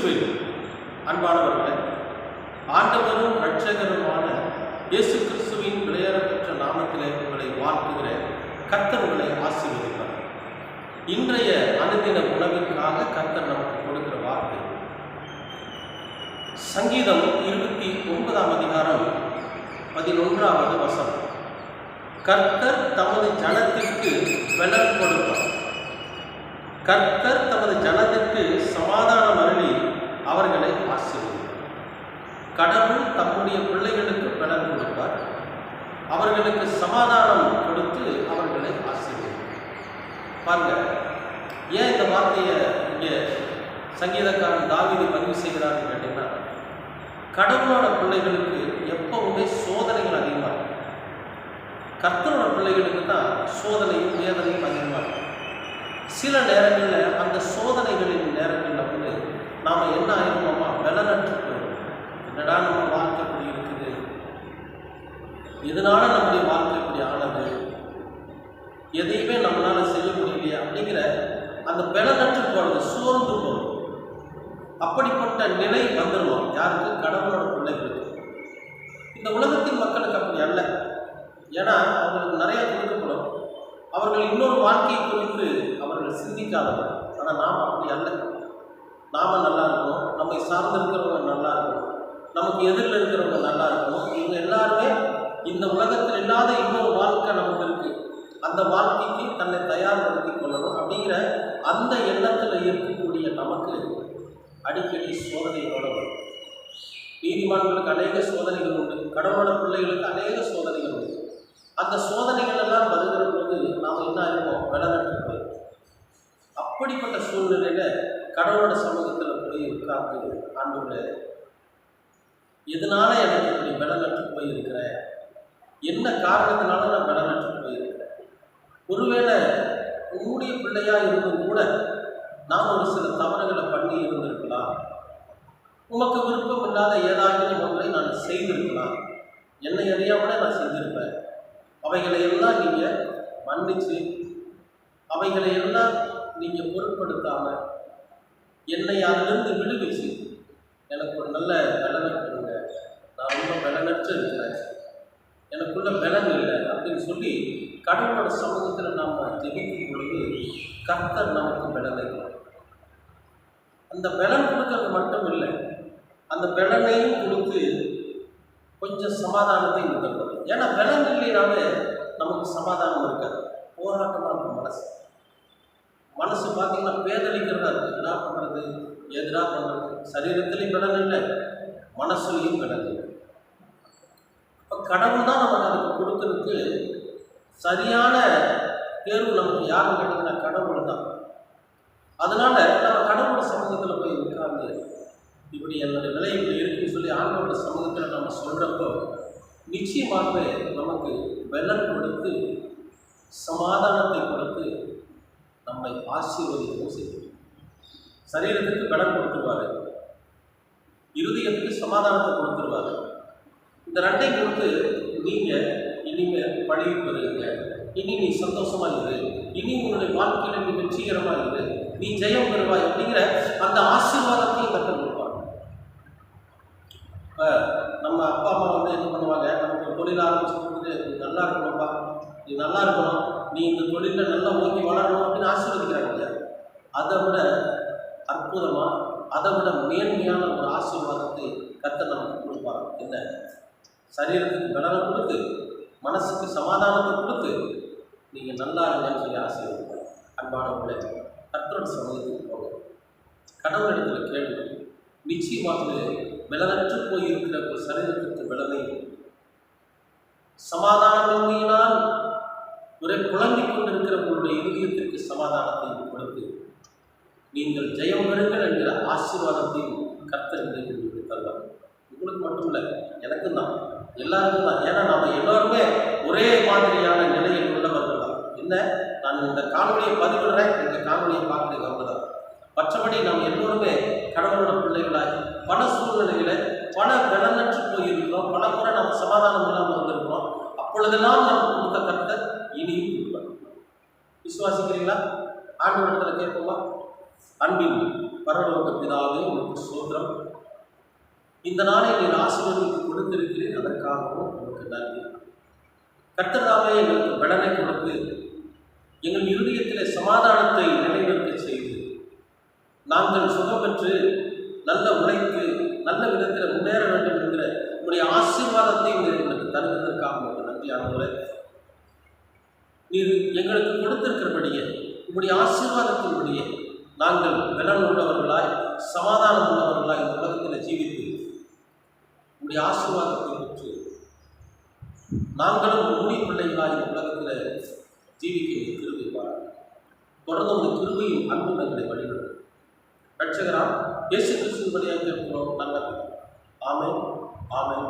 கிறிஸ்துவில் அன்பானவர்களே, ஆண்டவரும் இரட்சகருமான இயேசு கிறிஸ்துவின் விலையேறப்பெற்ற நாமத்திலே உங்களை வாழ்த்துகிற கர்த்தர் உங்களை ஆசீர்வதிப்பார். இன்றைய அனுதின உணவிற்காக கர்த்தர் நமக்கு கொடுக்கிற வார்த்தை சங்கீதம் 29 அதிகாரம் 11வது வசனம். கர்த்தர் தமது ஜனத்திற்கு பலன் கொடுப்பார். கர்த்தர் தமது ஜனத்திற்கு சமாதானம் அருளி அவர்களை ஆசீர்வதிப்பார். கடவுள் தம்முடைய பிள்ளைகளுக்கு பலன் கொடுப்பார், அவர்களுக்கு சமாதானம் கொடுத்து அவர்களை ஆசீர்வதிப்பார். பாருங்க, ஏன் இந்த வார்த்தையை இங்கே சங்கீதக்காரன் தாவீது பதிவு செய்கிறார்னு கேட்டீங்கன்னா, கடவுளோட பிள்ளைகளுக்கு எப்பவுமே சோதனைகள் அதிகமாக இருக்கும். கர்த்தரோட பிள்ளைகளுக்கு தான் சோதனையும் வேதனையும் அதிகமாக இருக்கும். சில நேரங்களில் அந்த சோதனைகளின் நேரங்களில் நாம் என்ன ஆயிருந்தோமா, பலனற்று போயிடும். என்னடா நம்ம வாழ்க்கை இப்படி இருக்குது, எதனால நம்முடைய வாழ்க்கை இப்படி ஆனது, எதையுமே நம்மளால் செய்ய முடியலையா அப்படிங்கிற அந்த பலனற்று போகிறது, சோர்ந்து போகிறது. அப்படிப்பட்ட நிலை வந்துடுவோம் யாருக்கு? கடவுளோட பிள்ளைகளுக்கு. இந்த உலகத்தின் மக்களுக்கு அப்படி அல்ல. ஏன்னா அவங்களுக்கு நிறைய கொடுக்கப்படும், அவர்கள் இன்னொரு வாழ்க்கையை குறித்து அவர்கள் சிந்திக்காதவர். ஆனால் நாம் அப்படி அல்ல. நாம் நல்லா இருக்கணும், நம்மை சார்ந்திருக்கிறவங்க நல்லா இருக்கணும், நமக்கு எதிரில் இருக்கிறவங்க நல்லா இருக்கணும். இவங்க எல்லாருமே இந்த உலகத்தில் இல்லாத இன்னொரு வாழ்க்கை நமக்கு இருக்குது, அந்த வாழ்க்கைக்கு தன்னை தயார்படுத்தி கொள்ளணும் அப்படிங்கிற அந்த எண்ணத்தில் இருக்கக்கூடிய நமக்கு அடிக்கடி சோதனைகளோட வரும். நீதிமான்களுக்கு அநேக சோதனைகள் உண்டு, கடவுளோட பிள்ளைகளுக்கு அநேக சோதனைகள் உண்டு. அந்த சோதனைகள் எல்லாம் வருகிற பொழுது நாம் என்ன ஆயிருப்போம்? பலனற்று போயிருப்போம். அப்படிப்பட்ட சூழ்நிலையில கடவுளோட சமூகத்தில் போய் உட்கார்ந்து, ஆண்டவரே, எதனால எனக்கு இப்படி பலனற்று போயிருக்கிறேன், என்ன காரணத்தினால நான் பலனற்று போயிருக்கிறேன், ஒருவேளை உன்னுடைய பிள்ளையா இருந்தும் கூட நான் ஒரு சில தவறுகளை பண்ணி இருந்திருக்கலாம், உமக்கு விருப்பம் இல்லாத ஏதாவது ஒன்றை நான் செய்திருக்கலாம், என்னை அறியாமலே நான் செஞ்சிருப்பேன். அவைகளை எல்லாம் நீங்கள் மன்னிச்சு, அவைகளை எல்லாம் நீங்கள் பொருட்படுத்தாமல் என்னை அதிலிருந்து விடுவிச்சு எனக்கு ஒரு நல்ல பலனை கொடுங்க, நான் ரொம்ப பலனற்று இருக்கிறேன், எனக்குள்ள பலன் இல்லை அப்படின்னு சொல்லி கடவுளோட சமூகத்தில் நாம் ஜெபிக்கும் பொழுது கர்த்தர் நமக்கு பலனை கொடுக்கும். அந்த பலன் கொடுக்கறது மட்டும் இல்லை, அந்த பலனையும் கொடுத்து கொஞ்சம் சமாதானத்தை உதவும். ஏன்னா பலன் இல்லைனாலே நமக்கு சமாதானம் இருக்காது, போராட்டமாக இருக்கும் மனசு. மனசு பார்த்தீங்கன்னா பேதளிக்கிறதா இருக்குது. என்ன பண்ணுறது, எதிராக பண்ணுறது. சரீரத்திலையும் பலன் இல்லை, மனசுலையும் பலன் இல்லை. இப்போ கடவுள் தான் நமக்கு அதுக்கு கொடுக்கறதுக்கு சரியான தேர்வு நமக்கு யாருன்னு கேட்டிங்கன்னா கடவுள் தான். அதனால நம்ம கடவுளோட சமூகத்தில் போய் உட்கார்ந்து இப்படி என்னுடைய விலை இப்படி இருக்குன்னு சொல்லி ஆண்டவரோட சமூகத்தில் நம்ம சொல்கிறப்போ நிச்சயமாகவே நமக்கு பலன் கொடுத்து சமாதானத்தை கொடுத்து நம்மை ஆசீர்வதிக்கவும் செய்யும். சரீரத்துக்கு பலன் கொடுத்துருவாரு, இருதயத்துக்கு சமாதானத்தை கொடுத்துருவாரு. இந்த ரெண்டையும் கொடுத்து நீங்கள் இனிமேல் பழகி பெறுங்க, இனி நீ சந்தோஷமாக இரு, இனி உன்னுடைய வாழ்க்கையில் நீ வெற்றிகரமாக இரு, நீ ஜெயம் பெறுவாய் அப்படிங்கிற அந்த ஆசீர்வாதத்தையும் கற்றுக் கொடுப்பாங்க. இப்போ நம்ம அப்பா அம்மா என்ன பண்ணுவாங்க, நமக்கு ஒரு தொழில் ஆரம்பிச்சு நீ நல்லா இருக்கணும்ப்பா, நீ நல்லா இருக்கணும், நீ இந்த தொழிலில் நல்லா ஓங்கி வளரணும் அப்படின்னு ஆசீர்வதிக்கிறாங்க இல்லையா? அதை விட அற்புதமாக, அதை விட மேன்மையான ஒரு ஆசீர்வாதத்தை கர்த்தர் நமக்கு கொடுப்பாங்க. என்ன? சரீரத்துக்கு பலனை கொடுத்து, மனசுக்கு சமாதானத்தை கொடுத்து, நீங்கள் நல்லா இருங்கன்னு சொல்லி ஆசீர்வதிப்பாங்க. அன்பானவர்களே, கர்த்தரோட சமூகத்துக்கு போங்க, கடவுளிடத்தில் கேள்வி. நிச்சயமாகவே பலனற்று போயிருக்கிற ஒரு சரீரத்திற்கு பலனை, சமாதானமின்மையினால் ஒரே புலம்பிக் கொண்டிருக்கிற உங்களுடைய இதயத்திற்கு சமாதானத்தை கொடுத்து நீங்கள் ஜெயம் பெறுங்கள் என்கிற ஆசீர்வாதத்தையும் கர்த்தர் உங்களுக்கு தருவார். உங்களுக்கு மட்டும் இல்லை, எனக்கும் தான், எல்லாருக்கும் தான். ஏன்னா நம்ம எல்லோருமே ஒரே மாதிரியான நிலையில் உள்ளவர்கள் தான். என்ன, நான் இந்த காணொலியை பதிவிடுறேன், இந்த காணொலியை பார்க்குறீங்க, அவ்வளோதான். மற்றபடி நாம் எல்லோருமே கடவுளோட பிள்ளைகளாய் பல சூழ்நிலைகளை பல பலனற்று போயிருக்கிறோம், பல முறை நம்ம சமாதானம் இல்லாமல் வந்திருக்கிறோம். அப்பொழுதெல்லாம் நமக்கு கொடுத்த கர்த்தர் இனியும் கொடுப்பார். விசுவாசிக்கிறீங்களா? ஆண்டவரிடத்தில் கேட்போமா? அன்பின் பரலோக பிதாவே, உமக்கு ஸ்தோத்திரம். இந்த நாளை நீர் ஆசீர்வதித்து கொடுத்திருக்கிறீர், அதற்காகவும் உமக்கு நன்றி. கர்த்தராவே எங்களுக்கு பலனை கொடுத்து எங்கள் இருதயத்திலே சமாதானத்தை நிலைநிறுத்த செய்து நாங்கள் சுகம் பெற்று நல்ல உழைத்து நல்ல விதத்தில் முன்னேற வேண்டும் என்கிற உங்களுடைய ஆசீர்வாதத்தை நீர் எங்களுக்கு தருவதற்காக உங்களுக்கு நன்றி. ஆண்டவரே, நீர் எங்களுக்கு கொடுத்திருக்கிறபடியே உங்களுடைய ஆசீர்வாதத்தின்படியே நாங்கள் பலன் உள்ளவர்களாய் சமாதானம் உள்ளவர்களாய் இந்த உலகத்தில் ஜீவித்து உங்களுடைய ஆசீர்வாதத்தை பெற்று நாங்களும் உங்களுடைய பிள்ளைகளாய் இந்த உலகத்தில் ஜீவிக்க கிருபை பாருங்கள். தொடர்ந்து உங்கள் கிருபையும் அன்பும் எங்களை வழிநடத்தும். ரட்சகராம் இயேசு கிறிஸ்துவின் வழியாக கேட்கிறோம். நல்லது. ஆமென், ஆமென்.